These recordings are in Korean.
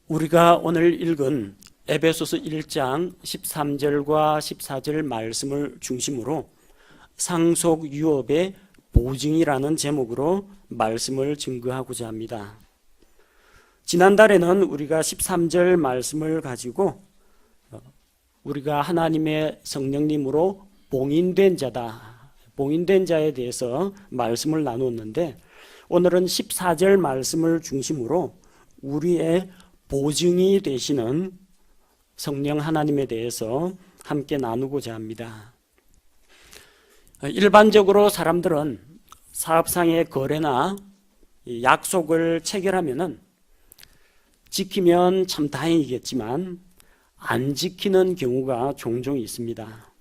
우리가 오늘 읽은 에베소서 1장 13절과 14절 말씀을 중심으로 상속 유업의 보증이라는 제목으로 말씀을 증거하고자 합니다. 지난달에는 우리가 13절 말씀을 가지고 우리가 하나님의 성령님으로 봉인된 자다, 봉인된 자에 대해서 말씀을 나누었는데, 오늘은 14절 말씀을 중심으로 우리의 보증이 되시는 성령 하나님에 대해서 함께 나누고자 합니다. 일반적으로 사람들은 사업상의 거래나 약속을 체결하면은 지키면 참 다행이겠지만 안 지키는 경우가 종종 있습니다.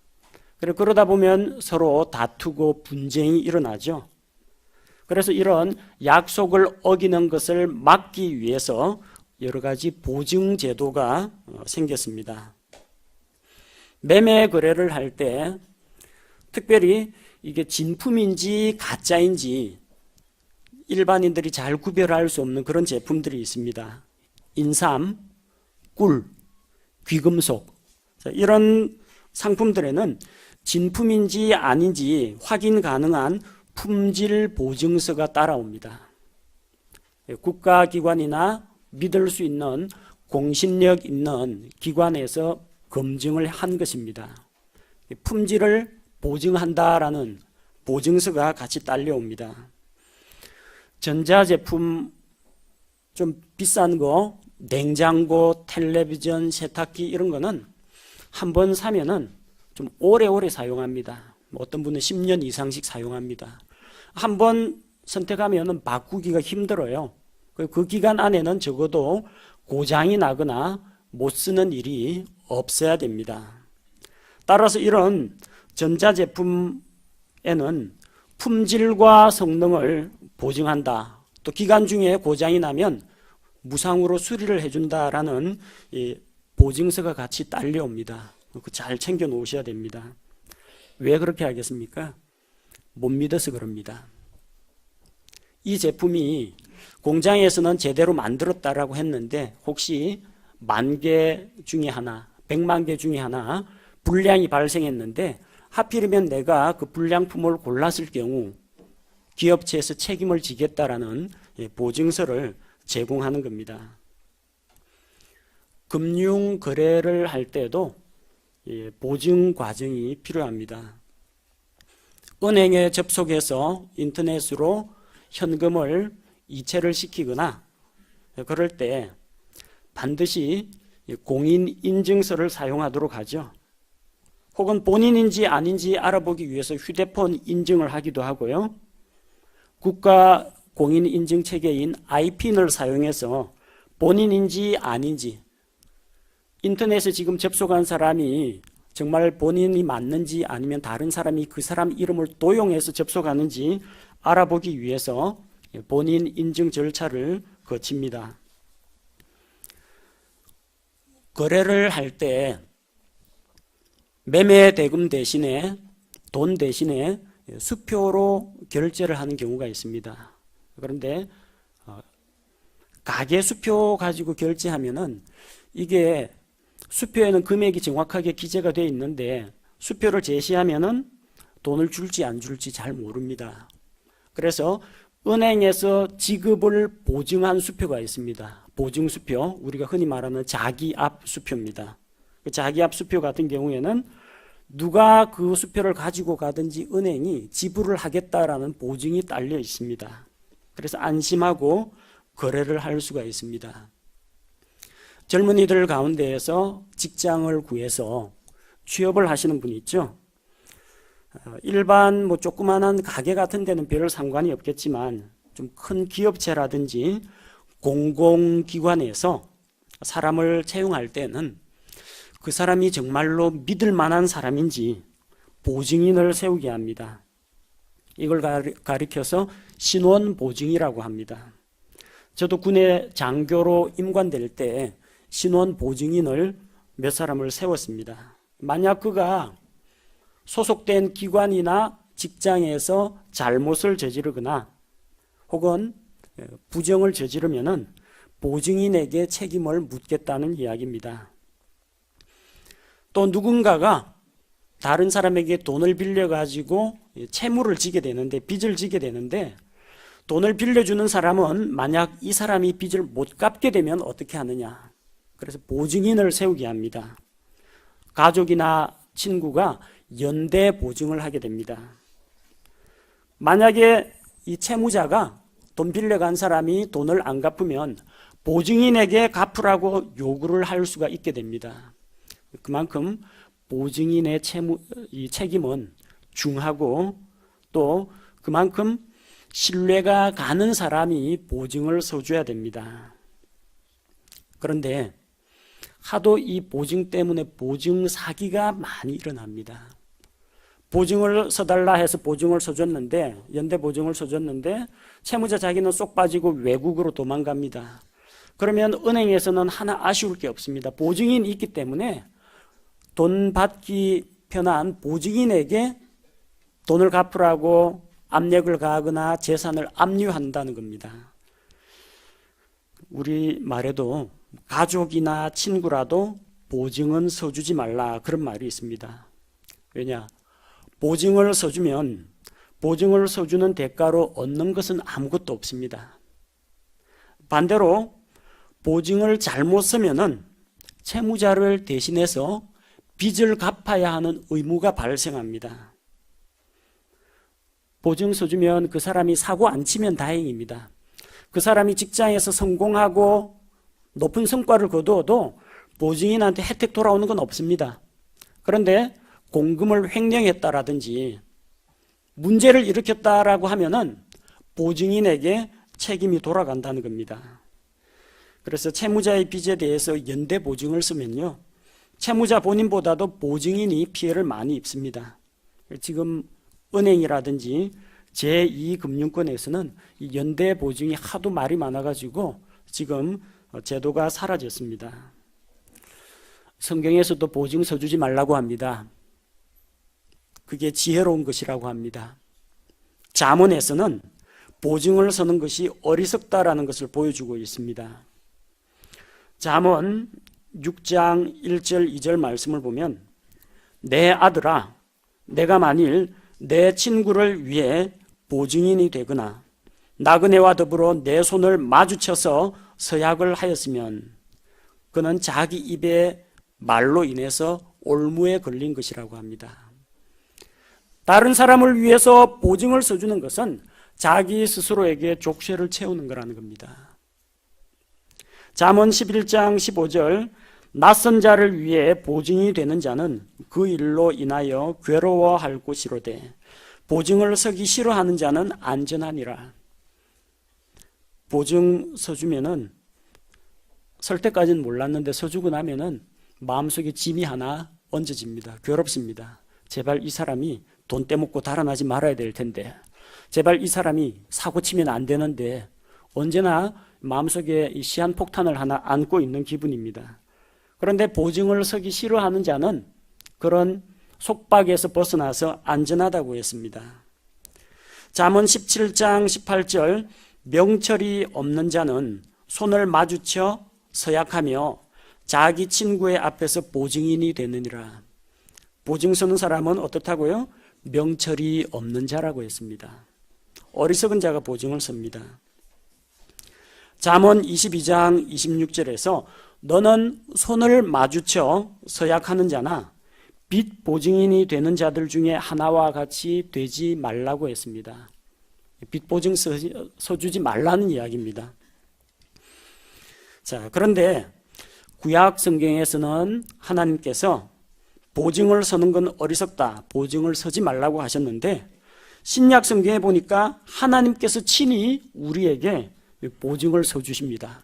그러다 보면 서로 다투고 분쟁이 일어나죠. 그래서 이런 약속을 어기는 것을 막기 위해서 여러 가지 보증 제도가 생겼습니다. 매매 거래를 할 때 특별히 이게 진품인지 가짜인지 일반인들이 잘 구별할 수 없는 그런 제품들이 있습니다. 인삼, 꿀, 귀금속, 이런 상품들에는 진품인지 아닌지 확인 가능한 품질 보증서가 따라옵니다. 국가기관이나 믿을 수 있는 공신력 있는 기관에서 검증을 한 것입니다. 품질을 보증한다라는 보증서가 같이 딸려옵니다. 전자제품 좀 비싼 거, 냉장고, 텔레비전, 세탁기 이런 거는 한번 사면은 좀 오래오래 사용합니다. 어떤 분은 10년 이상씩 사용합니다. 한번 선택하면은 바꾸기가 힘들어요. 그 기간 안에는 적어도 고장이 나거나 못 쓰는 일이 없어야 됩니다. 따라서 이런 전자제품에는 품질과 성능을 보증한다. 또 기간 중에 고장이 나면 무상으로 수리를 해준다라는 보증서가 같이 딸려옵니다. 잘 챙겨 놓으셔야 됩니다. 왜 그렇게 하겠습니까? 못 믿어서 그럽니다. 이 제품이 공장에서는 제대로 만들었다라고 했는데 혹시 10,000개 중에 하나, 100만 개 중에 하나 불량이 발생했는데 하필이면 내가 그 불량품을 골랐을 경우 기업체에서 책임을 지겠다라는 보증서를 제공하는 겁니다. 금융 거래를 할 때도 보증 과정이 필요합니다. 은행에 접속해서 인터넷으로 현금을 이체를 시키거나 그럴 때 반드시 공인인증서를 사용하도록 하죠. 혹은 본인인지 아닌지 알아보기 위해서 휴대폰 인증을 하기도 하고요. 국가 공인인증체계인 아이핀을 사용해서 본인인지 아닌지, 인터넷에 지금 접속한 사람이 정말 본인이 맞는지 아니면 다른 사람이 그 사람 이름을 도용해서 접속하는지 알아보기 위해서 본인 인증 절차를 거칩니다. 거래를 할 때 매매 대금 대신에 돈 대신에 수표로 결제를 하는 경우가 있습니다. 그런데 가계 수표 가지고 결제하면은 이게 수표에는 금액이 정확하게 기재가 되어 있는데 수표를 제시하면은 돈을 줄지 안 줄지 잘 모릅니다. 그래서 은행에서 지급을 보증한 수표가 있습니다. 보증수표, 우리가 흔히 말하는 자기압 수표입니다. 자기압 수표 같은 경우에는 누가 그 수표를 가지고 가든지 은행이 지불을 하겠다라는 보증이 딸려 있습니다. 그래서 안심하고 거래를 할 수가 있습니다. 젊은이들 가운데에서 직장을 구해서 취업을 하시는 분이 있죠. 일반 조그만한 가게 같은 데는 별 상관이 없겠지만 좀 큰 기업체라든지 공공기관에서 사람을 채용할 때는 그 사람이 정말로 믿을 만한 사람인지 보증인을 세우게 합니다. 이걸 가리켜서 신원보증이라고 합니다. 저도 군에 장교로 임관될 때 신원보증인을 몇 사람을 세웠습니다. 만약 그가 소속된 기관이나 직장에서 잘못을 저지르거나 혹은 부정을 저지르면은 보증인에게 책임을 묻겠다는 이야기입니다. 또 누군가가 다른 사람에게 돈을 빌려가지고 채무를 지게 되는데, 빚을 지게 되는데, 돈을 빌려주는 사람은 만약 이 사람이 빚을 못 갚게 되면 어떻게 하느냐. 그래서 보증인을 세우게 합니다. 가족이나 친구가 연대 보증을 하게 됩니다. 만약에 이 채무자가 돈 빌려간 사람이 돈을 안 갚으면 보증인에게 갚으라고 요구를 할 수가 있게 됩니다. 그만큼 보증인의 이 책임은 중하고 또 그만큼 신뢰가 가는 사람이 보증을 서줘야 됩니다. 그런데 하도 이 보증 때문에 보증 사기가 많이 일어납니다. 보증을 서달라 해서 보증을 서줬는데, 연대 보증을 서줬는데 채무자 자기는 쏙 빠지고 외국으로 도망갑니다. 그러면 은행에서는 하나 아쉬울 게 없습니다. 보증인이 있기 때문에 돈 받기 편한 보증인에게 돈을 갚으라고 압력을 가하거나 재산을 압류한다는 겁니다. 우리 말에도 가족이나 친구라도 보증은 서주지 말라, 그런 말이 있습니다. 왜냐? 보증을 서주면 보증을 서주는 대가로 얻는 것은 아무것도 없습니다. 반대로 보증을 잘못 쓰면은 채무자를 대신해서 빚을 갚아야 하는 의무가 발생합니다. 보증 서주면 그 사람이 사고 안 치면 다행입니다. 그 사람이 직장에서 성공하고 높은 성과를 거두어도 보증인한테 혜택 돌아오는 건 없습니다. 그런데 공금을 횡령했다라든지 문제를 일으켰다라고 하면은 보증인에게 책임이 돌아간다는 겁니다. 그래서 채무자의 빚에 대해서 연대 보증을 쓰면요, 채무자 본인보다도 보증인이 피해를 많이 입습니다. 지금 은행이라든지 제2금융권에서는 이 연대 보증이 하도 말이 많아가지고 지금 제도가 사라졌습니다. 성경에서도 보증 서주지 말라고 합니다. 그게 지혜로운 것이라고 합니다. 잠언에서는 보증을 서는 것이 어리석다라는 것을 보여주고 있습니다. 잠언 6장 1절 2절 말씀을 보면, 내 아들아, 내가 만일 내 친구를 위해 보증인이 되거나 나그네와 더불어 내 손을 마주쳐서 서약을 하였으면 그는 자기 입의 말로 인해서 올무에 걸린 것이라고 합니다. 다른 사람을 위해서 보증을 서주는 것은 자기 스스로에게 족쇄를 채우는 거라는 겁니다. 잠언 11장 15절, 낯선 자를 위해 보증이 되는 자는 그 일로 인하여 괴로워할 곳이로되 보증을 서기 싫어하는 자는 안전하니라. 보증 서주면은 설 때까지는 몰랐는데 서주고 나면은 마음속에 짐이 하나 얹어집니다. 괴롭습니다. 제발 이 사람이 돈 떼먹고 달아나지 말아야 될 텐데, 제발 이 사람이 사고 치면 안 되는데, 언제나 마음속에 이 시한폭탄을 하나 안고 있는 기분입니다. 그런데 보증을 서기 싫어하는 자는 그런 속박에서 벗어나서 안전하다고 했습니다. 잠언 17장 18절, 명철이 없는 자는 손을 마주쳐 서약하며 자기 친구의 앞에서 보증인이 되느니라. 보증 서는 사람은 어떻다고요? 명철이 없는 자라고 했습니다. 어리석은 자가 보증을 섭니다. 잠언 22장 26절에서 너는 손을 마주쳐 서약하는 자나 빚 보증인이 되는 자들 중에 하나와 같이 되지 말라고 했습니다. 빚 보증 서주지 말라는 이야기입니다. 자, 그런데 구약 성경에서는 하나님께서 보증을 서는 건 어리석다, 보증을 서지 말라고 하셨는데, 신약 성경에 보니까 하나님께서 친히 우리에게 보증을 서주십니다.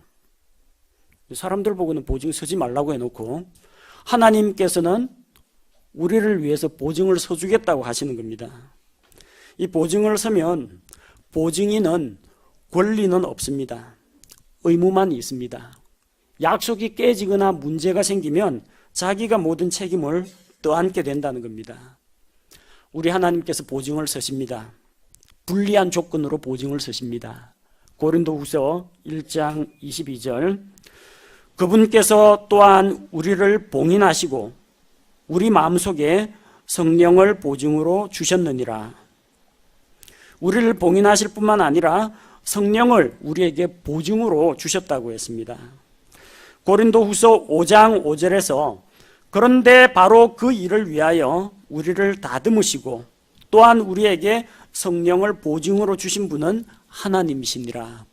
사람들 보고는 보증 서지 말라고 해놓고 하나님께서는 우리를 위해서 보증을 서주겠다고 하시는 겁니다. 이 보증을 서면 보증인은 권리는 없습니다. 의무만 있습니다. 약속이 깨지거나 문제가 생기면 자기가 모든 책임을 떠안게 된다는 겁니다. 우리 하나님께서 보증을 서십니다. 불리한 조건으로 보증을 서십니다. 고린도후서 1장 22절, 그분께서 또한 우리를 봉인하시고 우리 마음속에 성령을 보증으로 주셨느니라. 우리를 봉인하실 뿐만 아니라 성령을 우리에게 보증으로 주셨다고 했습니다. 고린도후서 5장 5절에서 그런데 바로 그 일을 위하여 우리를 다듬으시고 또한 우리에게 성령을 보증으로 주신 분은 하나님이시니라.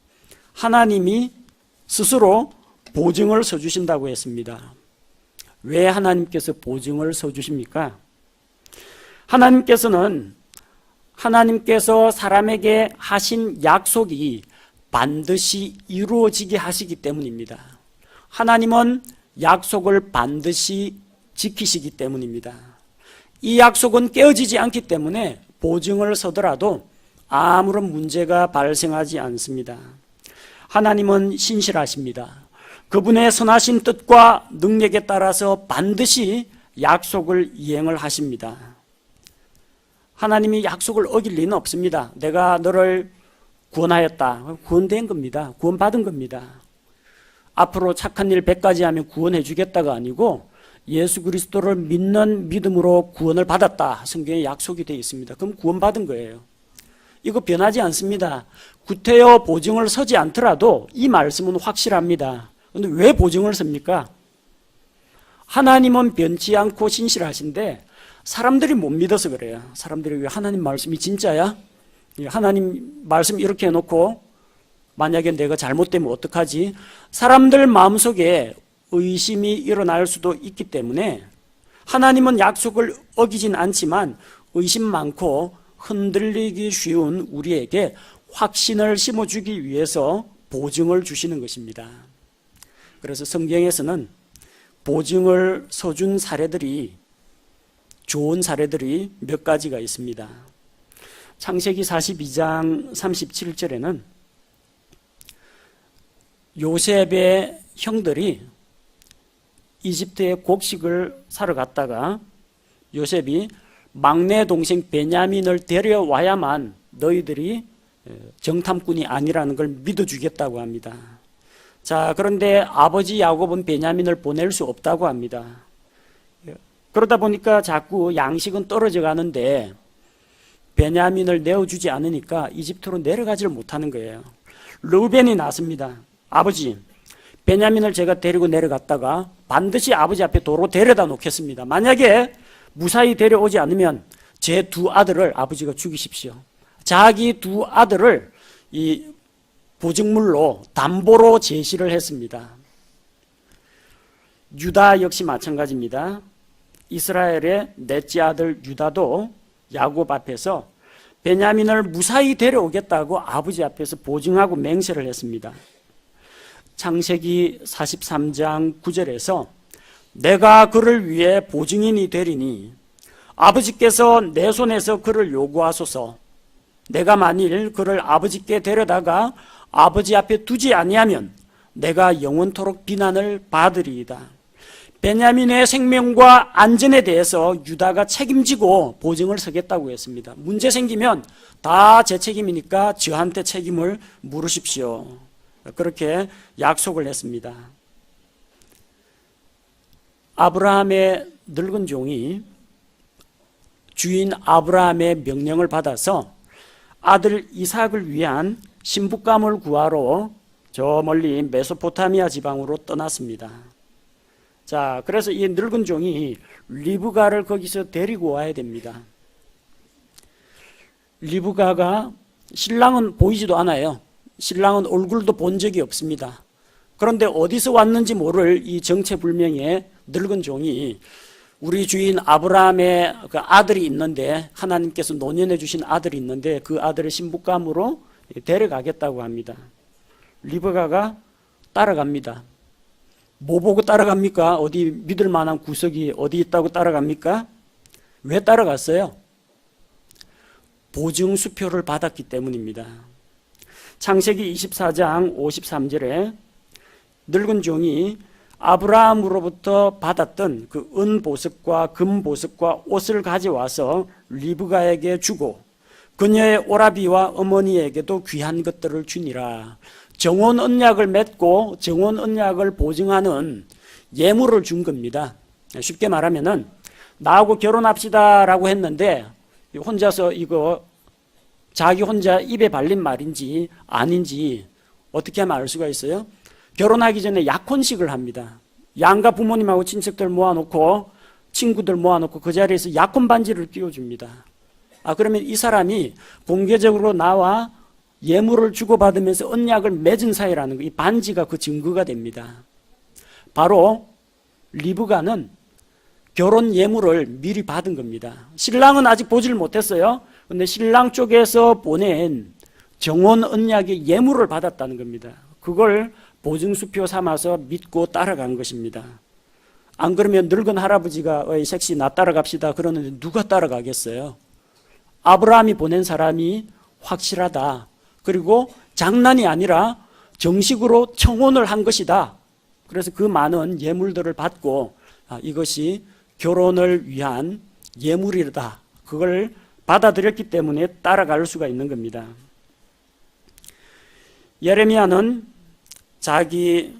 하나님이 스스로 보증을 서주신다고 했습니다. 왜 하나님께서 보증을 서주십니까? 하나님께서 사람에게 하신 약속이 반드시 이루어지게 하시기 때문입니다. 하나님은 약속을 반드시 지키시기 때문입니다. 이 약속은 깨어지지 않기 때문에 보증을 서더라도 아무런 문제가 발생하지 않습니다. 하나님은 신실하십니다. 그분의 선하신 뜻과 능력에 따라서 반드시 약속을 이행을 하십니다. 하나님이 약속을 어길 리는 없습니다. 내가 너를 구원하였다. 구원된 겁니다. 구원받은 겁니다. 앞으로 착한 일 100가지 하면 구원해 주겠다가 아니고 예수 그리스도를 믿는 믿음으로 구원을 받았다. 성경에 약속이 되어 있습니다. 그럼 구원받은 거예요. 이거 변하지 않습니다. 구태여 보증을 서지 않더라도 이 말씀은 확실합니다. 그런데 왜 보증을 섭니까? 하나님은 변치 않고 신실하신데 사람들이 못 믿어서 그래요. 사람들이 왜 하나님 말씀이 진짜야? 하나님 말씀 이렇게 해놓고 만약에 내가 잘못되면 어떡하지? 사람들 마음속에 의심이 일어날 수도 있기 때문에 하나님은 약속을 어기진 않지만 의심 많고 흔들리기 쉬운 우리에게 확신을 심어주기 위해서 보증을 주시는 것입니다. 그래서 성경에서는 보증을 서준 사례들이, 좋은 사례들이 몇 가지가 있습니다. 창세기 42장 37절에는 요셉의 형들이 이집트에 곡식을 사러 갔다가 요셉이 막내 동생 베냐민을 데려와야만 너희들이 정탐꾼이 아니라는 걸 믿어주겠다고 합니다. 자, 그런데 아버지 야곱은 베냐민을 보낼 수 없다고 합니다. 그러다 보니까 자꾸 양식은 떨어져 가는데 베냐민을 내어주지 않으니까 이집트로 내려가지를 못하는 거예요. 르우벤이 나섭니다. 아버지, 베냐민을 제가 데리고 내려갔다가 반드시 아버지 앞에 도로 데려다 놓겠습니다. 만약에 무사히 데려오지 않으면 제 두 아들을 아버지가 죽이십시오. 자기 두 아들을 이 보증물로 담보로 제시를 했습니다. 유다 역시 마찬가지입니다. 이스라엘의 넷째 아들 유다도 야곱 앞에서 베냐민을 무사히 데려오겠다고 아버지 앞에서 보증하고 맹세를 했습니다. 창세기 43장 9절에서 내가 그를 위해 보증인이 되리니 아버지께서 내 손에서 그를 요구하소서. 내가 만일 그를 아버지께 데려다가 아버지 앞에 두지 아니하면 내가 영원토록 비난을 받으리이다. 베냐민의 생명과 안전에 대해서 유다가 책임지고 보증을 서겠다고 했습니다. 문제 생기면 다 제 책임이니까 저한테 책임을 물으십시오. 그렇게 약속을 했습니다. 아브라함의 늙은 종이 주인 아브라함의 명령을 받아서 아들 이삭을 위한 신부감을 구하러 저 멀리 메소포타미아 지방으로 떠났습니다. 자, 그래서 이 늙은 종이 리브가를 거기서 데리고 와야 됩니다. 리브가가 신랑은 보이지도 않아요. 신랑은 얼굴도 본 적이 없습니다. 그런데 어디서 왔는지 모를 이 정체불명의 늙은 종이 우리 주인 아브라함의 그 아들이 있는데 하나님께서 노년해 주신 아들이 있는데 그 아들의 신부감으로 데려가겠다고 합니다. 리브가가 따라갑니다. 뭐 보고 따라갑니까? 어디 믿을 만한 구석이 어디 있다고 따라갑니까? 왜 따라갔어요? 보증수표를 받았기 때문입니다. 창세기 24장 53절에 늙은 종이 아브라함으로부터 받았던 그 은보석과 금보석과 옷을 가져와서 리브가에게 주고 그녀의 오라비와 어머니에게도 귀한 것들을 주니라. 정혼 언약을 맺고 정혼 언약을 보증하는 예물을 준 겁니다. 쉽게 말하면은 나하고 결혼합시다라고 했는데 혼자서 이거 자기 혼자 입에 발린 말인지 아닌지 어떻게 하면 알 수가 있어요? 결혼하기 전에 약혼식을 합니다. 양가 부모님하고 친척들 모아놓고 친구들 모아놓고 그 자리에서 약혼 반지를 끼워줍니다. 그러면 이 사람이 공개적으로 나와 예물을 주고받으면서 언약을 맺은 사이라는 거, 이 반지가 그 증거가 됩니다. 바로 리브가는 결혼 예물을 미리 받은 겁니다. 신랑은 아직 보지를 못했어요. 근데 신랑 쪽에서 보낸 정혼 언약의 예물을 받았다는 겁니다. 그걸 보증수표 삼아서 믿고 따라간 것입니다. 안 그러면 늙은 할아버지가 어이 섹시 나 따라갑시다 그러는데 누가 따라가겠어요? 아브라함이 보낸 사람이 확실하다. 그리고 장난이 아니라 정식으로 청혼을 한 것이다. 그래서 그 많은 예물들을 받고 이것이 결혼을 위한 예물이다. 그걸 받아들였기 때문에 따라갈 수가 있는 겁니다. 예레미야는 자기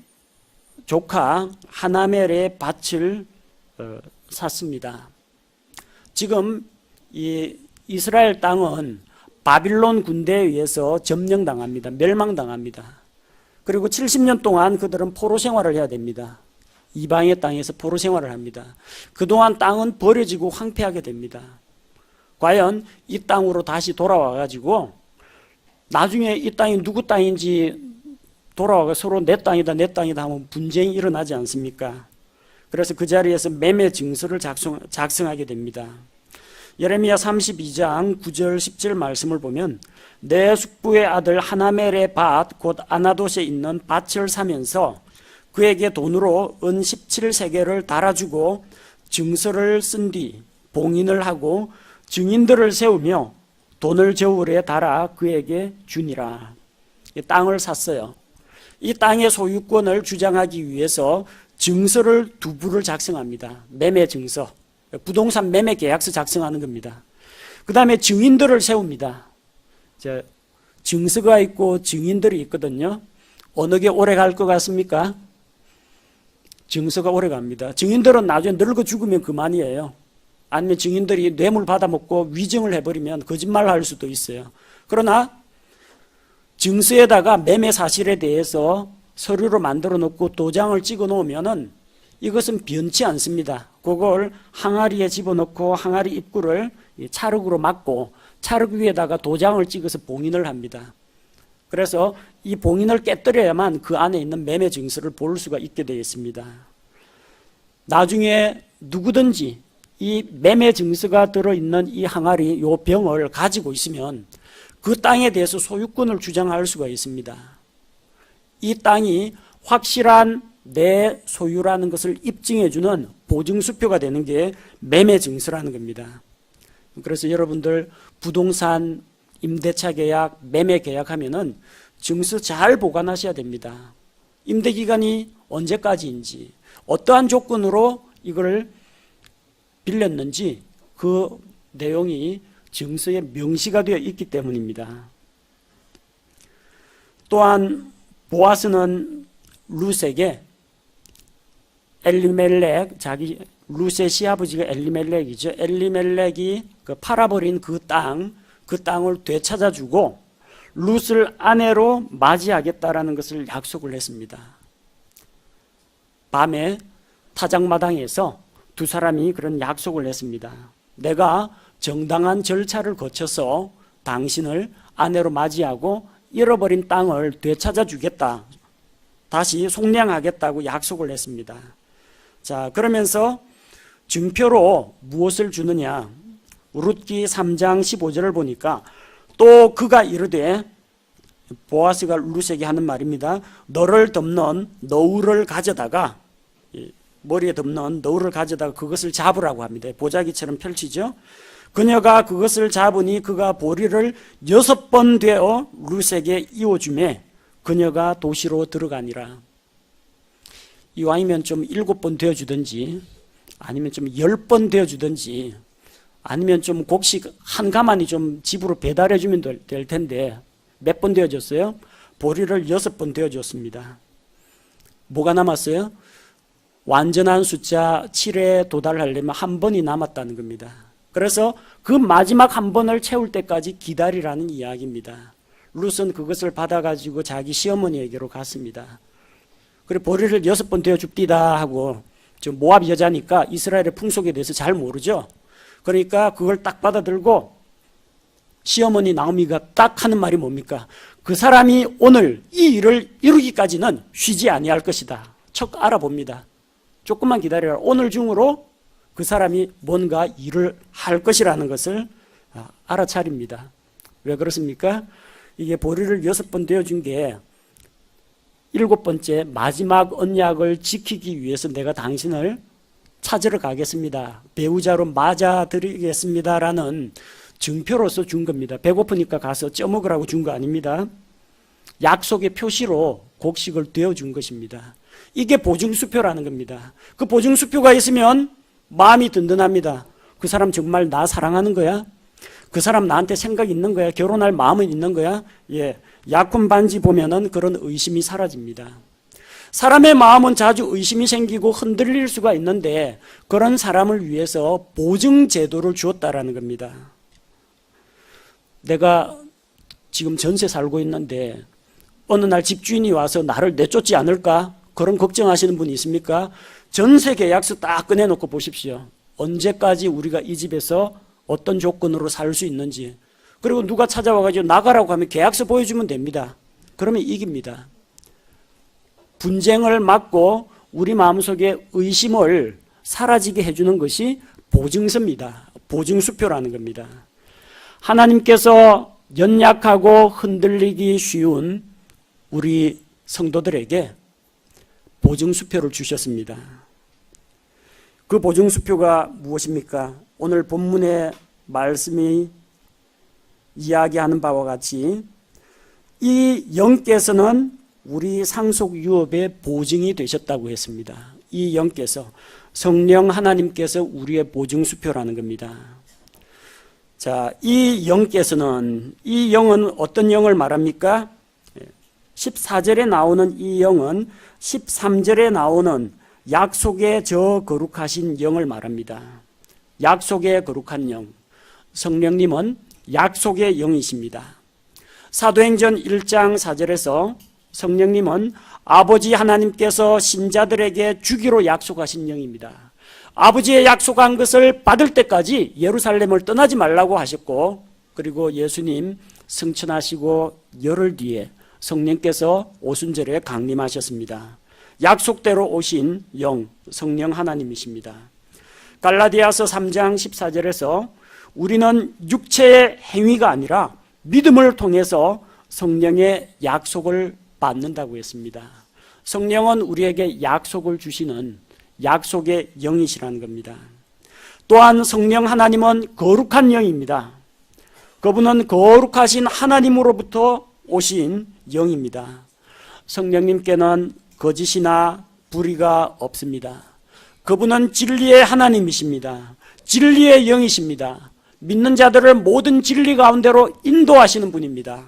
조카 하나멜의 밭을 샀습니다. 지금 이 이스라엘 땅은 바빌론 군대에 의해서 점령당합니다. 멸망당합니다. 그리고 70년 동안 그들은 포로 생활을 해야 됩니다. 이방의 땅에서 포로 생활을 합니다. 그동안 땅은 버려지고 황폐하게 됩니다. 과연 이 땅으로 다시 돌아와가지고 나중에 이 땅이 누구 땅인지 돌아와서 서로 내 땅이다 내 땅이다 하면 분쟁이 일어나지 않습니까? 그래서 그 자리에서 매매 증서를 작성하게 됩니다. 예레미야 32장 9절 10절 말씀을 보면 내 숙부의 아들 하나멜의 밭 곧 아나돗에 있는 밭을 사면서 그에게 돈으로 은 17세겔을 달아주고 증서를 쓴 뒤 봉인을 하고 증인들을 세우며 돈을 저울에 달아 그에게 주니라. 이 땅을 샀어요. 이 땅의 소유권을 주장하기 위해서 증서를 두 부를 작성합니다. 매매 증서, 부동산 매매 계약서 작성하는 겁니다. 그 다음에 증인들을 세웁니다. 증서가 있고 증인들이 있거든요. 어느 게 오래 갈 것 같습니까? 증서가 오래 갑니다. 증인들은 나중에 늙어 죽으면 그만이에요. 아니면 증인들이 뇌물 받아먹고 위증을 해버리면 거짓말을 할 수도 있어요. 그러나 증서에다가 매매 사실에 대해서 서류로 만들어 놓고 도장을 찍어 놓으면은 이것은 변치 않습니다. 그걸 항아리에 집어넣고 항아리 입구를 찰흙으로 막고 찰흙 위에다가 도장을 찍어서 봉인을 합니다. 그래서 이 봉인을 깨뜨려야만 그 안에 있는 매매 증서를 볼 수가 있게 되어 있습니다. 나중에 누구든지 이 매매 증서가 들어있는 이 항아리, 요 병을 가지고 있으면 그 땅에 대해서 소유권을 주장할 수가 있습니다. 이 땅이 확실한 내 소유라는 것을 입증해주는 보증수표가 되는 게 매매 증서라는 겁니다. 그래서 여러분들 부동산 임대차 계약, 매매 계약하면은 증서 잘 보관하셔야 됩니다. 임대 기간이 언제까지인지, 어떠한 조건으로 이걸 빌렸는지 그 내용이 증서에 명시가 되어 있기 때문입니다. 또한 보아스는 룻에게 엘리멜렉, 자기 룻의 시아버지가 엘리멜렉이죠. 엘리멜렉이 팔아버린 그 땅을 되찾아주고 룻을 아내로 맞이하겠다라는 것을 약속을 했습니다. 밤에 타작마당에서 두 사람이 그런 약속을 했습니다. 내가 정당한 절차를 거쳐서 당신을 아내로 맞이하고 잃어버린 땅을 되찾아 주겠다. 다시 속량하겠다고 약속을 했습니다. 자, 그러면서 증표로 무엇을 주느냐? 룻기 3장 15절을 보니까 또 그가 이르되, 보아스가 룻에게 하는 말입니다. 너를 덮는 너울을 가져다가, 머리에 덮는 너울을 가져다가 그것을 잡으라고 합니다. 보자기처럼 펼치죠. 그녀가 그것을 잡으니 그가 보리를 6번 되어 룻에게 이어주매 그녀가 도시로 들어가니라. 이왕이면 좀 7번 되어주든지 아니면 좀 10번 되어주든지 아니면 좀 곡식 한 가마니 좀 집으로 배달해 주면 될 텐데 몇 번 되어졌어요? 보리를 6번 되어줬습니다. 뭐가 남았어요? 완전한 숫자 7에 도달하려면 한 번이 남았다는 겁니다. 그래서 그 마지막 한 번을 채울 때까지 기다리라는 이야기입니다. 룻은 그것을 받아가지고 자기 시어머니에게로 갔습니다. 그리고 보리를 6번 되어줍디다 하고, 좀 모압 여자니까 이스라엘의 풍속에 대해서 잘 모르죠. 그러니까 그걸 딱 받아들고 시어머니 나오미가 딱 하는 말이 뭡니까? 그 사람이 오늘 이 일을 이루기까지는 쉬지 아니할 것이다. 척 알아봅니다. 조금만 기다려라. 오늘 중으로 그 사람이 뭔가 일을 할 것이라는 것을 알아차립니다. 왜 그렇습니까? 이게 보리를 6번 되어준 게 7번째 마지막 언약을 지키기 위해서 내가 당신을 찾으러 가겠습니다. 배우자로 맞아드리겠습니다라는 증표로서 준 겁니다. 배고프니까 가서 쪄먹으라고 준 거 아닙니다. 약속의 표시로 곡식을 되어준 것입니다. 이게 보증수표라는 겁니다. 그 보증수표가 있으면 마음이 든든합니다. 그 사람 정말 나 사랑하는 거야? 그 사람 나한테 생각 있는 거야? 결혼할 마음은 있는 거야? 예, 약혼 반지 보면은 그런 의심이 사라집니다. 사람의 마음은 자주 의심이 생기고 흔들릴 수가 있는데 그런 사람을 위해서 보증 제도를 주었다라는 겁니다. 내가 지금 전세 살고 있는데 어느 날 집주인이 와서 나를 내쫓지 않을까? 그런 걱정하시는 분이 있습니까? 전세 계약서 딱 꺼내놓고 보십시오. 언제까지 우리가 이 집에서 어떤 조건으로 살 수 있는지. 그리고 누가 찾아와가지고 나가라고 하면 계약서 보여주면 됩니다. 그러면 이깁니다. 분쟁을 막고 우리 마음속에 의심을 사라지게 해주는 것이 보증서입니다. 보증수표라는 겁니다. 하나님께서 연약하고 흔들리기 쉬운 우리 성도들에게 보증수표를 주셨습니다. 그 보증수표가 무엇입니까? 오늘 본문의 말씀이 이야기하는 바와 같이 이 영께서는 우리 상속 유업의 보증이 되셨다고 했습니다. 이 영께서, 성령 하나님께서 우리의 보증수표라는 겁니다. 자, 이 영께서는, 이 영은 어떤 영을 말합니까? 14절에 나오는 이 영은 13절에 나오는 약속의 저 거룩하신 영을 말합니다. 약속의 거룩한 영, 성령님은 약속의 영이십니다. 사도행전 1장 4절에서 성령님은 아버지 하나님께서 신자들에게 주기로 약속하신 영입니다. 아버지의 약속한 것을 받을 때까지 예루살렘을 떠나지 말라고 하셨고, 그리고 예수님 승천하시고 열흘 뒤에 성령께서 오순절에 강림하셨습니다. 약속대로 오신 영, 성령 하나님이십니다. 갈라디아서 3장 14절에서 우리는 육체의 행위가 아니라 믿음을 통해서 성령의 약속을 받는다고 했습니다. 성령은 우리에게 약속을 주시는 약속의 영이시라는 겁니다. 또한 성령 하나님은 거룩한 영입니다. 그분은 거룩하신 하나님으로부터 오신 영입니다. 성령님께는 거짓이나 불의가 없습니다. 그분은 진리의 하나님이십니다. 진리의 영이십니다. 믿는 자들을 모든 진리 가운데로 인도하시는 분입니다.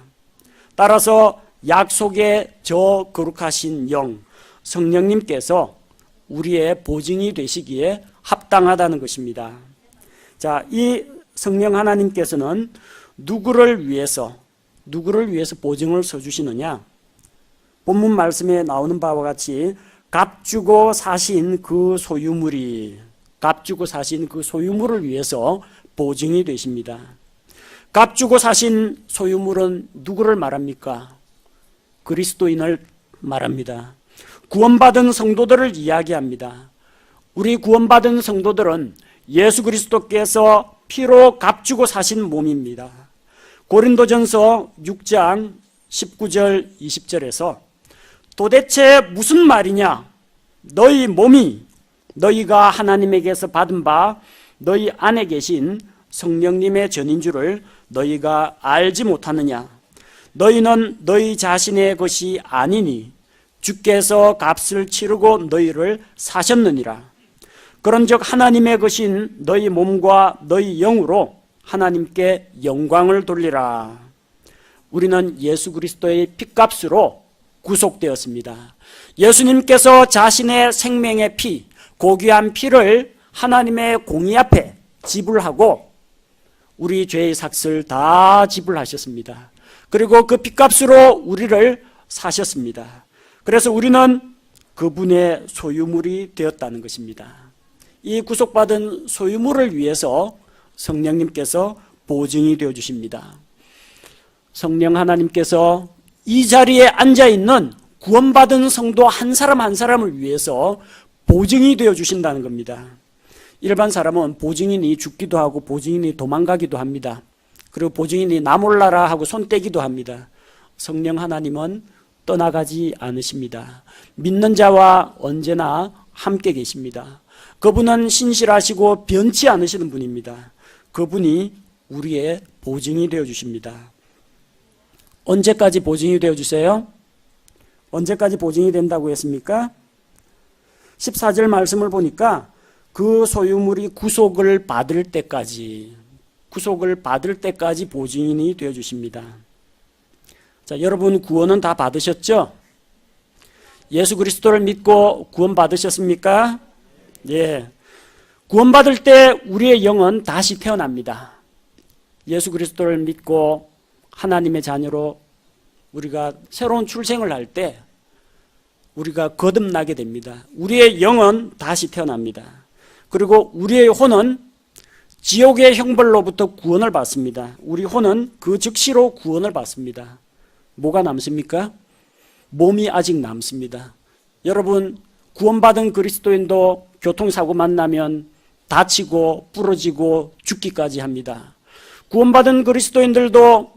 따라서 약속의 저 거룩하신 영, 성령님께서 우리의 보증이 되시기에 합당하다는 것입니다. 자, 이 성령 하나님께서는 누구를 위해서 보증을 서주시느냐? 본문 말씀에 나오는 바와 같이 값주고 사신 그 소유물을 위해서 보증이 되십니다. 값주고 사신 소유물은 누구를 말합니까? 그리스도인을 말합니다. 구원받은 성도들을 이야기합니다. 우리 구원받은 성도들은 예수 그리스도께서 피로 값주고 사신 몸입니다. 고린도전서 6장 19절 20절에서 도대체 무슨 말이냐? 너희 몸이 너희가 하나님에게서 받은 바 너희 안에 계신 성령님의 전인 줄을 너희가 알지 못하느냐? 너희는 너희 자신의 것이 아니니 주께서 값을 치르고 너희를 사셨느니라. 그런즉 하나님의 것인 너희 몸과 너희 영으로 하나님께 영광을 돌리라. 우리는 예수 그리스도의 핏값으로 구속되었습니다. 예수님께서 자신의 생명의 피, 고귀한 피를 하나님의 공의 앞에 지불하고 우리 죄의 삭을 다 지불하셨습니다. 그리고 그 핏값으로 우리를 사셨습니다. 그래서 우리는 그분의 소유물이 되었다는 것입니다. 이 구속받은 소유물을 위해서 성령님께서 보증이 되어 주십니다. 성령 하나님께서 이 자리에 앉아있는 구원받은 성도 한 사람 한 사람을 위해서 보증이 되어 주신다는 겁니다. 일반 사람은 보증인이 죽기도 하고 보증인이 도망가기도 합니다. 그리고 보증인이 나 몰라라 하고 손 떼기도 합니다. 성령 하나님은 떠나가지 않으십니다. 믿는 자와 언제나 함께 계십니다. 그분은 신실하시고 변치 않으시는 분입니다. 그분이 우리의 보증이 되어 주십니다. 언제까지 보증이 되어 주세요? 언제까지 보증이 된다고 했습니까? 14절 말씀을 보니까 그 소유물이 구속을 받을 때까지 보증인이 되어 주십니다. 자, 여러분 구원은 다 받으셨죠? 예수 그리스도를 믿고 구원 받으셨습니까? 예. 구원받을 때 우리의 영은 다시 태어납니다. 예수 그리스도를 믿고 하나님의 자녀로 우리가 새로운 출생을 할 때 우리가 거듭나게 됩니다. 우리의 영은 다시 태어납니다. 그리고 우리의 혼은 지옥의 형벌로부터 구원을 받습니다. 우리 혼은 그 즉시로 구원을 받습니다. 뭐가 남습니까? 몸이 아직 남습니다. 여러분, 구원받은 그리스도인도 교통사고 만나면 다치고 부러지고 죽기까지 합니다. 구원받은 그리스도인들도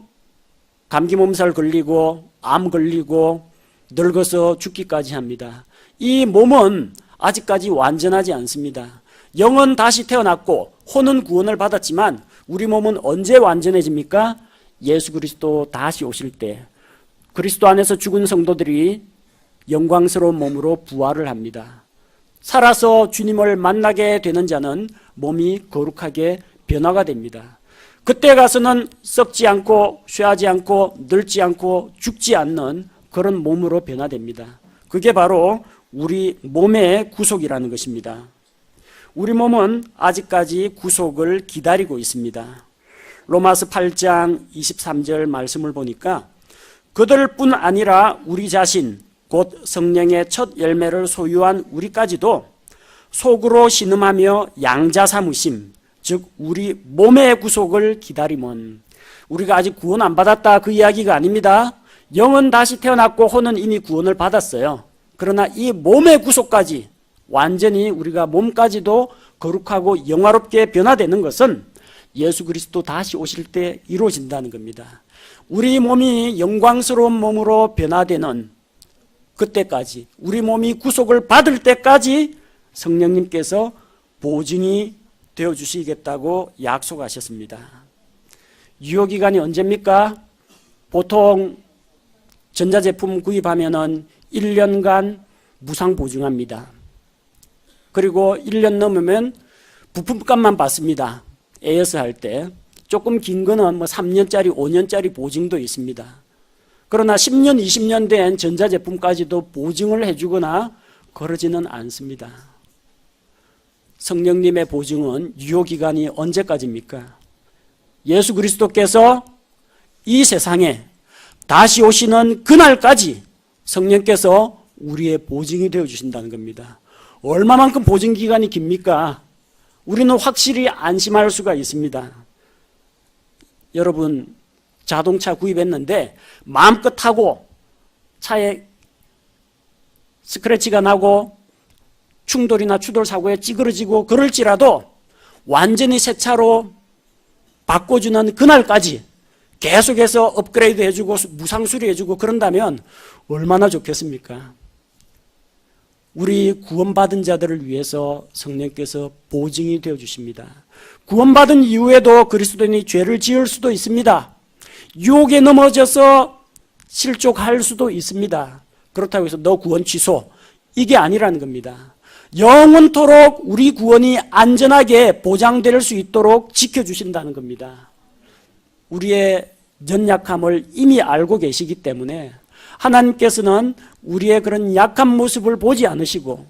감기 몸살 걸리고 암 걸리고 늙어서 죽기까지 합니다. 이 몸은 아직까지 완전하지 않습니다. 영은 다시 태어났고 혼은 구원을 받았지만 우리 몸은 언제 완전해집니까? 예수 그리스도 다시 오실 때 그리스도 안에서 죽은 성도들이 영광스러운 몸으로 부활을 합니다. 살아서 주님을 만나게 되는 자는 몸이 거룩하게 변화가 됩니다. 그때 가서는 썩지 않고 쇠하지 않고 늙지 않고 죽지 않는 그런 몸으로 변화됩니다. 그게 바로 우리 몸의 구속이라는 것입니다. 우리 몸은 아직까지 구속을 기다리고 있습니다. 로마서 8장 23절 말씀을 보니까 그들뿐 아니라 우리 자신 곧 성령의 첫 열매를 소유한 우리까지도 속으로 신음하며 양자 삼으심, 즉 우리 몸의 구속을 기다림은, 우리가 아직 구원 안 받았다 그 이야기가 아닙니다. 영은 다시 태어났고 혼은 이미 구원을 받았어요. 그러나 이 몸의 구속까지 완전히 우리가 몸까지도 거룩하고 영화롭게 변화되는 것은 예수 그리스도 다시 오실 때 이루어진다는 겁니다. 우리 몸이 영광스러운 몸으로 변화되는 그때까지, 우리 몸이 구속을 받을 때까지 성령님께서 보증이 되어주시겠다고 약속하셨습니다. 유효기간이 언제입니까? 보통 전자제품 구입하면은 1년간 무상 보증합니다. 그리고 1년 넘으면 부품값만 받습니다. AS 할 때. 조금 긴 거는 3년짜리, 5년짜리 보증도 있습니다. 그러나 10년, 20년 된 전자제품까지도 보증을 해주거나 그러지는 않습니다. 성령님의 보증은 유효기간이 언제까지입니까? 예수 그리스도께서 이 세상에 다시 오시는 그날까지 성령께서 우리의 보증이 되어주신다는 겁니다. 얼마만큼 보증기간이 깁니까? 우리는 확실히 안심할 수가 있습니다. 여러분, 자동차 구입했는데 마음껏 타고 차에 스크래치가 나고 충돌이나 추돌 사고에 찌그러지고 그럴지라도 완전히 새 차로 바꿔주는 그날까지 계속해서 업그레이드 해주고 무상 수리해주고 그런다면 얼마나 좋겠습니까? 우리 구원받은 자들을 위해서 성령께서 보증이 되어주십니다. 구원받은 이후에도 그리스도인이 죄를 지을 수도 있습니다. 유혹에 넘어져서 실족할 수도 있습니다. 그렇다고 해서 너 구원 취소, 이게 아니라는 겁니다. 영원토록 우리 구원이 안전하게 보장될 수 있도록 지켜주신다는 겁니다. 우리의 연약함을 이미 알고 계시기 때문에 하나님께서는 우리의 그런 약한 모습을 보지 않으시고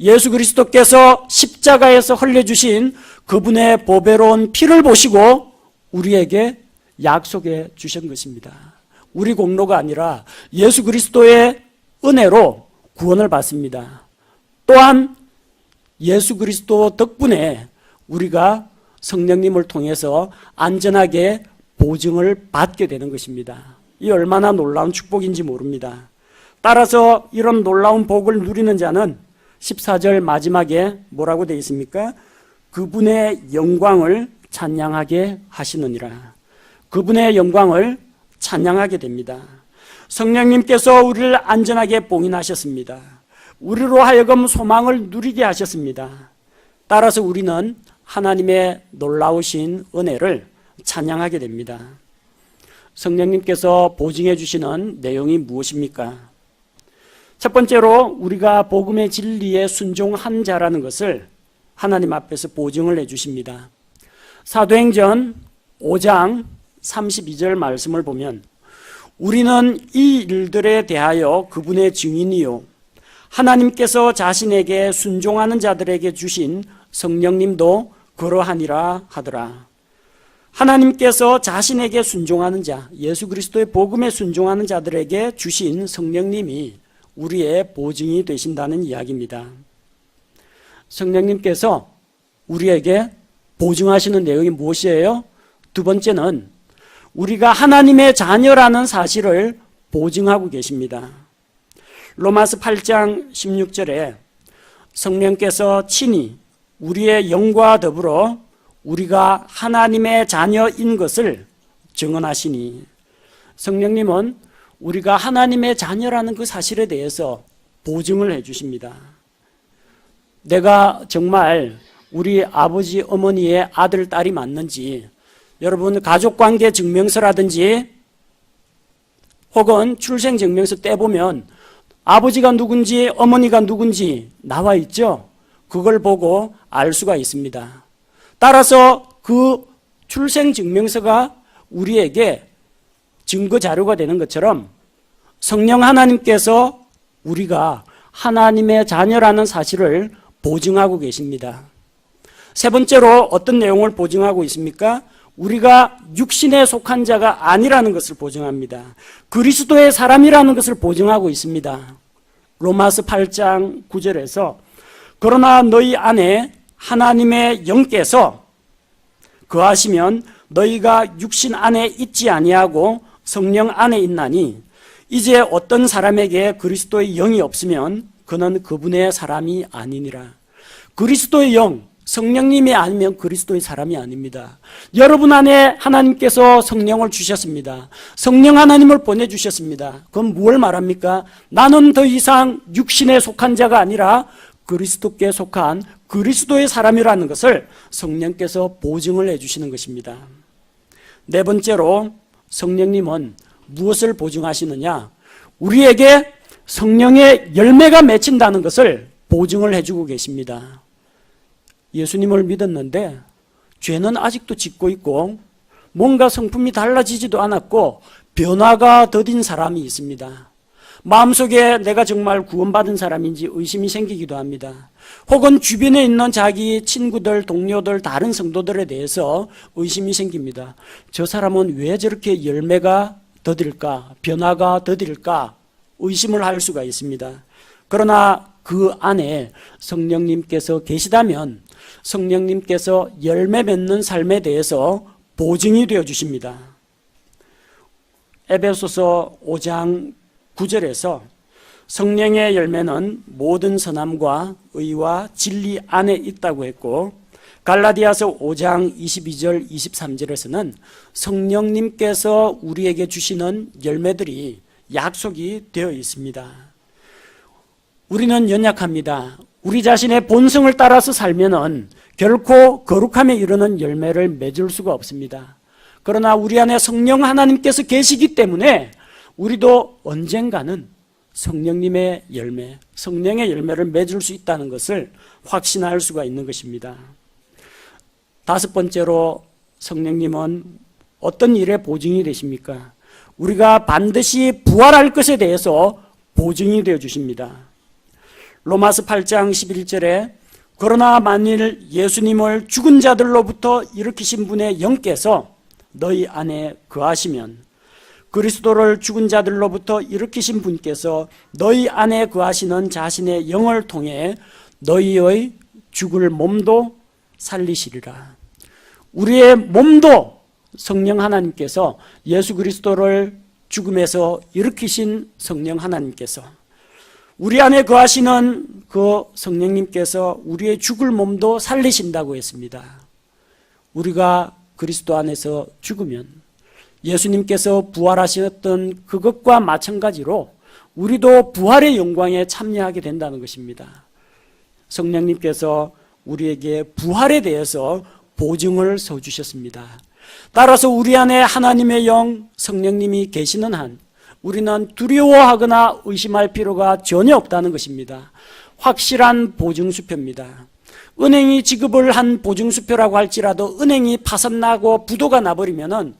예수 그리스도께서 십자가에서 흘려주신 그분의 보배로운 피를 보시고 우리에게 약속해 주신 것입니다. 우리 공로가 아니라 예수 그리스도의 은혜로 구원을 받습니다. 또한 예수 그리스도 덕분에 우리가 성령님을 통해서 안전하게 보증을 받게 되는 것입니다. 이 얼마나 놀라운 축복인지 모릅니다. 따라서 이런 놀라운 복을 누리는 자는 14절 마지막에 뭐라고 되어 있습니까? 그분의 영광을 찬양하게 하시느니라. 그분의 영광을 찬양하게 됩니다. 성령님께서 우리를 안전하게 봉인하셨습니다. 우리로 하여금 소망을 누리게 하셨습니다. 따라서 우리는 하나님의 놀라우신 은혜를 찬양하게 됩니다. 성령님께서 보증해 주시는 내용이 무엇입니까? 첫 번째로 우리가 복음의 진리에 순종한 자라는 것을 하나님 앞에서 보증을 해 주십니다. 사도행전 5장 32절 말씀을 보면 우리는 이 일들에 대하여 그분의 증인이요 하나님께서 자신에게 순종하는 자들에게 주신 성령님도 그러하니라 하더라. 하나님께서 자신에게 순종하는 자, 예수 그리스도의 복음에 순종하는 자들에게 주신 성령님이 우리의 보증이 되신다는 이야기입니다. 성령님께서 우리에게 보증하시는 내용이 무엇이에요? 두 번째는 우리가 하나님의 자녀라는 사실을 보증하고 계십니다. 로마서 8장 16절에 성령께서 친히 우리의 영과 더불어 우리가 하나님의 자녀인 것을 증언하시니 성령님은 우리가 하나님의 자녀라는 그 사실에 대해서 보증을 해 주십니다. 내가 정말 우리 아버지 어머니의 아들 딸이 맞는지 여러분 가족관계 증명서라든지 혹은 출생증명서 떼보면 아버지가 누군지 어머니가 누군지 나와 있죠. 그걸 보고 알 수가 있습니다. 따라서 그 출생증명서가 우리에게 증거자료가 되는 것처럼 성령 하나님께서 우리가 하나님의 자녀라는 사실을 보증하고 계십니다. 세 번째로 어떤 내용을 보증하고 있습니까? 우리가 육신에 속한 자가 아니라는 것을 보증합니다. 그리스도의 사람이라는 것을 보증하고 있습니다. 로마서 8장 9절에서 그러나 너희 안에 하나님의 영께서 거하시면 너희가 육신 안에 있지 아니하고 성령 안에 있나니 이제 어떤 사람에게 그리스도의 영이 없으면 그는 그분의 사람이 아니니라. 그리스도의 영, 성령님이 아니면 그리스도의 사람이 아닙니다. 여러분 안에 하나님께서 성령을 주셨습니다. 성령 하나님을 보내주셨습니다. 그건 무엇을 말합니까? 나는 더 이상 육신에 속한 자가 아니라 그리스도께 속한 그리스도의 사람이라는 것을 성령께서 보증을 해주시는 것입니다. 네 번째로 성령님은 무엇을 보증하시느냐? 우리에게 성령의 열매가 맺힌다는 것을 보증을 해주고 계십니다. 예수님을 믿었는데 죄는 아직도 짓고 있고 뭔가 성품이 달라지지도 않았고 변화가 더딘 사람이 있습니다. 마음속에 내가 정말 구원받은 사람인지 의심이 생기기도 합니다. 혹은 주변에 있는 자기 친구들, 동료들, 다른 성도들에 대해서 의심이 생깁니다. 저 사람은 왜 저렇게 열매가 더딜까? 변화가 더딜까? 의심을 할 수가 있습니다. 그러나 그 안에 성령님께서 계시다면 성령님께서 열매 맺는 삶에 대해서 보증이 되어 주십니다. 에베소서 5장 9절에서 성령의 열매는 모든 선함과 의와 진리 안에 있다고 했고 갈라디아서 5장 22절 23절에서는 성령님께서 우리에게 주시는 열매들이 약속이 되어 있습니다. 우리는 연약합니다. 우리 자신의 본성을 따라서 살면은 결코 거룩함에 이르는 열매를 맺을 수가 없습니다. 그러나 우리 안에 성령 하나님께서 계시기 때문에 우리도 언젠가는 성령님의 열매, 성령의 열매를 맺을 수 있다는 것을 확신할 수가 있는 것입니다. 다섯 번째로 성령님은 어떤 일에 보증이 되십니까? 우리가 반드시 부활할 것에 대해서 보증이 되어 주십니다. 로마서 8장 11절에 그러나 만일 예수님을 죽은 자들로부터 일으키신 분의 영께서 너희 안에 거하시면 그리스도를 죽은 자들로부터 일으키신 분께서 너희 안에 거하시는 자신의 영을 통해 너희의 죽을 몸도 살리시리라. 우리의 몸도 성령 하나님께서 예수 그리스도를 죽음에서 일으키신 성령 하나님께서 우리 안에 거하시는 그 성령님께서 우리의 죽을 몸도 살리신다고 했습니다. 우리가 그리스도 안에서 죽으면 예수님께서 부활하셨던 그것과 마찬가지로 우리도 부활의 영광에 참여하게 된다는 것입니다. 성령님께서 우리에게 부활에 대해서 보증을 서주셨습니다. 따라서 우리 안에 하나님의 영 성령님이 계시는 한 우리는 두려워하거나 의심할 필요가 전혀 없다는 것입니다. 확실한 보증수표입니다. 은행이 지급을 한 보증수표라고 할지라도 은행이 파산나고 부도가 나버리면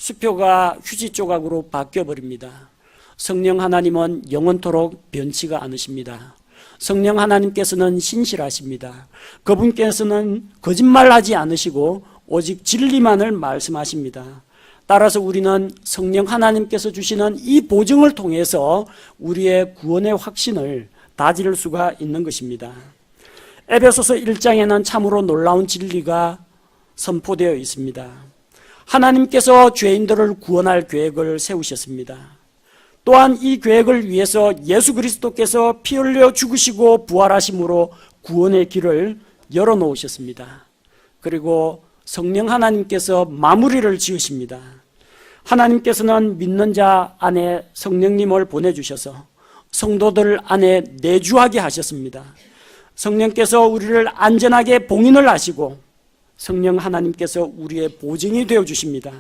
수표가 휴지 조각으로 바뀌어버립니다. 성령 하나님은 영원토록 변치가 않으십니다. 성령 하나님께서는 신실하십니다. 그분께서는 거짓말하지 않으시고 오직 진리만을 말씀하십니다. 따라서 우리는 성령 하나님께서 주시는 이 보증을 통해서 우리의 구원의 확신을 다질 수가 있는 것입니다. 에베소서 1장에는 참으로 놀라운 진리가 선포되어 있습니다. 하나님께서 죄인들을 구원할 계획을 세우셨습니다. 또한 이 계획을 위해서 예수 그리스도께서 피 흘려 죽으시고 부활하심으로 구원의 길을 열어놓으셨습니다. 그리고 성령 하나님께서 마무리를 지으십니다. 하나님께서는 믿는 자 안에 성령님을 보내주셔서 성도들 안에 내주하게 하셨습니다. 성령께서 우리를 안전하게 봉인을 하시고 성령 하나님께서 우리의 보증이 되어 주십니다.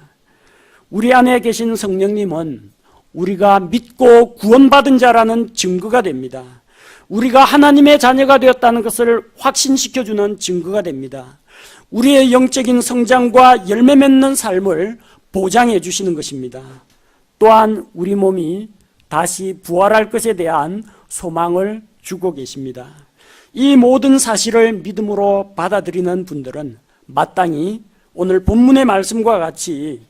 우리 안에 계신 성령님은 우리가 믿고 구원받은 자라는 증거가 됩니다. 우리가 하나님의 자녀가 되었다는 것을 확신시켜주는 증거가 됩니다. 우리의 영적인 성장과 열매 맺는 삶을 보장해 주시는 것입니다. 또한 우리 몸이 다시 부활할 것에 대한 소망을 주고 계십니다. 이 모든 사실을 믿음으로 받아들이는 분들은 마땅히 오늘 본문의 말씀과 같이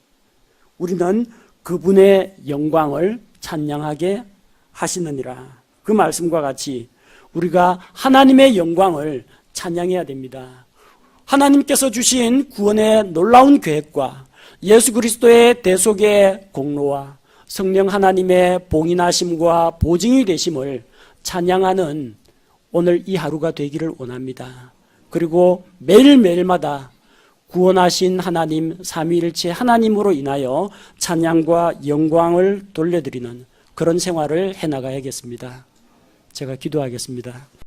우리는 그분의 영광을 찬양하게 하시느니라. 그 말씀과 같이 우리가 하나님의 영광을 찬양해야 됩니다. 하나님께서 주신 구원의 놀라운 계획과 예수 그리스도의 대속의 공로와 성령 하나님의 봉인하심과 보증이 되심을 찬양하는 오늘 이 하루가 되기를 원합니다. 그리고 매일매일마다 구원하신 하나님 삼위일체 하나님으로 인하여 찬양과 영광을 돌려드리는 그런 생활을 해나가야겠습니다. 제가 기도하겠습니다.